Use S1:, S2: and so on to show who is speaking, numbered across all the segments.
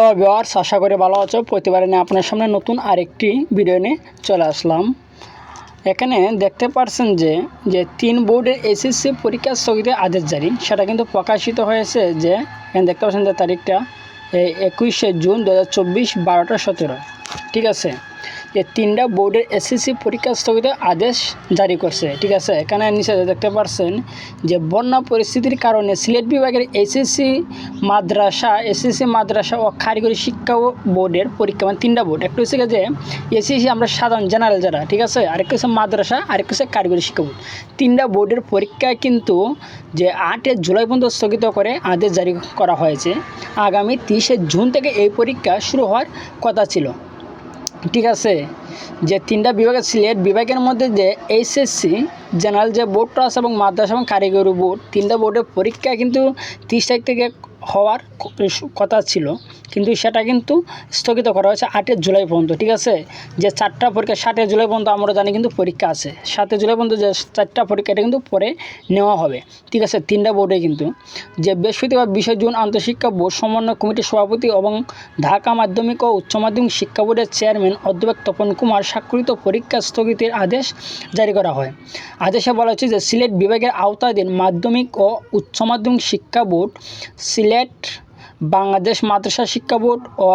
S1: Viewers, আশা করি ভালো আছো। প্রতিবারে নিয়ে আপনার সামনে নতুন আরেকটি ভিডিও নিয়ে চলে আসলাম। এখানে দেখতে পাচ্ছেন যে 3 বোর্ডের এসএসসি পরীক্ষা স্থগিতের আদেশ জারি, সেটা কিন্তু প্রকাশিত হয়েছে। যে এখানে দেখতে পাচ্ছেন যে তারিখটা 21শে জুন 2024 12টা 17। ঠিক আছে, যে 3টা বোর্ডের এসএসসি পরীক্ষা স্থগিতের আদেশ জারি করছে। ঠিক আছে, এখানে নিচে দেখতে পাচ্ছেন যে বন্যা পরিস্থিতির কারণে সিলেট বিভাগের এসএসসি মাদ্রাসা ও কারিগরি শিক্ষা বোর্ডের পরীক্ষা, মানে 3টা বোর্ড, একটা হচ্ছে যে এসএসসি আমরা সাধারণ জেনারেল যারা, ঠিক আছে, আরেকটা হচ্ছে মাদ্রাসা, আরেকটা হচ্ছে কারিগরি শিক্ষা বোর্ড। 3টা বোর্ডের পরীক্ষা কিন্তু যে 8 জুলাই পর্যন্ত স্থগিত করে আদেশ জারি করা হয়েছে। আগামী 30 জুন থেকে এই পরীক্ষা শুরু হওয়ার কথা ছিল। ঠিক আছে, যে 3টা বিভাগের সিলেট বিভাগের মধ্যে যে এইচএসসি জেনারেল যে বোর্ডটা আছে এবং মাদ্রাসা এবং কারিগরি বোর্ড, 3টা বোর্ডের পরীক্ষা কিন্তু 30 তারিখ থেকে হওয়ার কথা ছিল, কিন্তু সেটা কিন্তু স্থগিত করা হয়েছে 8 জুলাই পর্যন্ত। ঠিক আছে, যে 4টা পরীক্ষা 7 জুলাই পর্যন্ত আমরা জানি কিন্তু পরীক্ষা আছে, 7 জুলাই পর্যন্ত যে 4টা পরীক্ষা এটা কিন্তু পরে নেওয়া হবে। ঠিক আছে, 3টা বোর্ডে কিন্তু যে বৃহস্পতিবার 20 জুন আন্তঃশিক্ষা বোর্ড সমন্বয় কমিটির সভাপতি এবং ঢাকা মাধ্যমিক ও উচ্চ মাধ্যমিক শিক্ষা বোর্ডের চেয়ারম্যান অধ্যাপক তপন কুমার স্বাক্ষরিত পরীক্ষা স্থগিতের আদেশ জারি করা হয়। আদেশে বলা হচ্ছে যে সিলেট বিভাগের আওতাধীন মাধ্যমিক ও উচ্চ মাধ্যমিক শিক্ষা বোর্ড, সিলেট বাংলাদেশ মাদ্রাসা শিক্ষা বোর্ড ও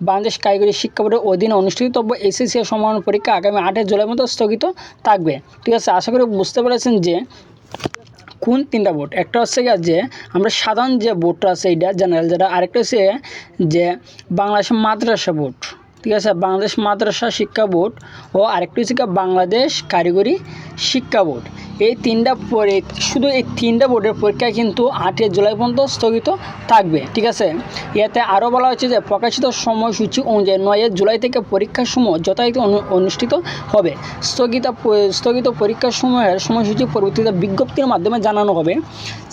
S1: বাংলাদেশ কারিগরি শিক্ষা বোর্ডের অধীনে অনুষ্ঠিতব্য এসএসসি সমন্বয় পরীক্ষা আগামী 8 জুলাই মতো স্থগিত থাকবে। ঠিক আছে, আশা করি বুঝতে পেরেছেন যে কোন 3টা বোর্ড। একটা হচ্ছে যে আমরা সাধারণ যে বোর্ডটা আছে এইটা জেনারেল যেটা, আরেকটা হচ্ছে যে বাংলাদেশ মাদ্রাসা বোর্ড, ঠিক আছে, বাংলাদেশ মাদ্রাসা শিক্ষা বোর্ড, ও আরেকটা হচ্ছে বাংলাদেশ কারিগরি শিক্ষা বোর্ড। এই 3টা শুধু এই 3টা বোর্ডের পরীক্ষা কিন্তু 8 জুলাই পর্যন্ত স্থগিত থাকবে। ঠিক আছে, এতে আরও বলা হচ্ছে যে প্রকাশিত সময়সূচি অনুযায়ী 9 জুলাই থেকে পরীক্ষাসমূহ যথারীতি অনুষ্ঠিত হবে। স্থগিত পরীক্ষাসমূহের সময়সূচি পরবর্তীতে বিজ্ঞপ্তির মাধ্যমে জানানো হবে।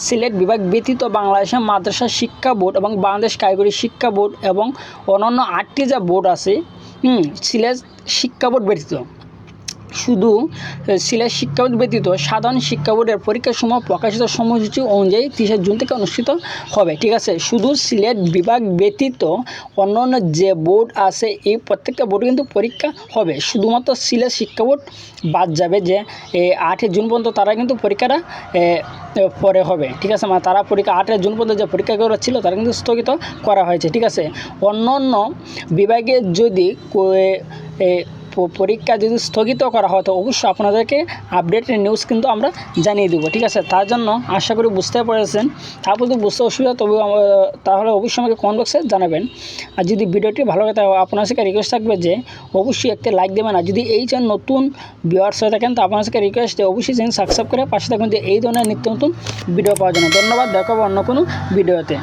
S1: সিলেট বিভাগ ব্যতীত বাংলাদেশের মাদ্রাসা শিক্ষা বোর্ড এবং বাংলাদেশ কারিগরি শিক্ষা বোর্ড এবং অন্যান্য 8টি যে বোর্ড আছে, সিলেট শিক্ষা বোর্ড ব্যতীত, শুধু সিলেট শিক্ষা বোর্ড ব্যতীত সাধারণ শিক্ষা বোর্ডের পরীক্ষাসমূহ প্রকাশিত সময়সূচি অনুযায়ী 30 জুন থেকে অনুষ্ঠিত হবে। ঠিক আছে, শুধু সিলেট বিভাগ ব্যতীত অন্যান্য যে বোর্ড আছে এই প্রত্যেকটা বোর্ডে কিন্তু পরীক্ষা হবে। শুধুমাত্র সিলেট শিক্ষা বোর্ড বাদ যাবে, যে 8 জুন পর্যন্ত তারা কিন্তু পরীক্ষাটা পরে হবে। ঠিক আছে, মানে তারা পরীক্ষা 8 জুন পর্যন্ত যে পরীক্ষাগুলো ছিল তারা কিন্তু স্থগিত করা হয়েছে। ঠিক আছে, অন্যান্য বিভাগে যদি পরীক্ষা যদি স্থগিত করা হয় তো অবশ্যই আপনাদেরকে আপডেটেড নিউজ কিন্তু আমরা জানিয়ে দেবো। ঠিক আছে, তার জন্য আশা করি বুঝতে পেরেছেন। তারপর যদি বুঝতে অসুবিধা তাহলে অবশ্যই আমাকে কমেন্ট বক্সে জানাবেন। আর যদি ভিডিওটি ভালো লাগে তাহলে আপনার সাথে রিকোয়েস্ট থাকবে যে অবশ্যই একটা লাইক দেবেন। আর যদি এই চ্যানেল নতুন ভিউয়ার্স হয়ে থাকেন তো আপনার সাথে রিকোয়েস্ট যে অবশ্যই চ্যানেল সাবস্ক্রাইব করে পাশে থাকবেন যে এই ধরনের নিত্য নতুন ভিডিও পাওয়ার জন্য। ধন্যবাদ, দেখা হবে অন্য কোনো ভিডিওতে।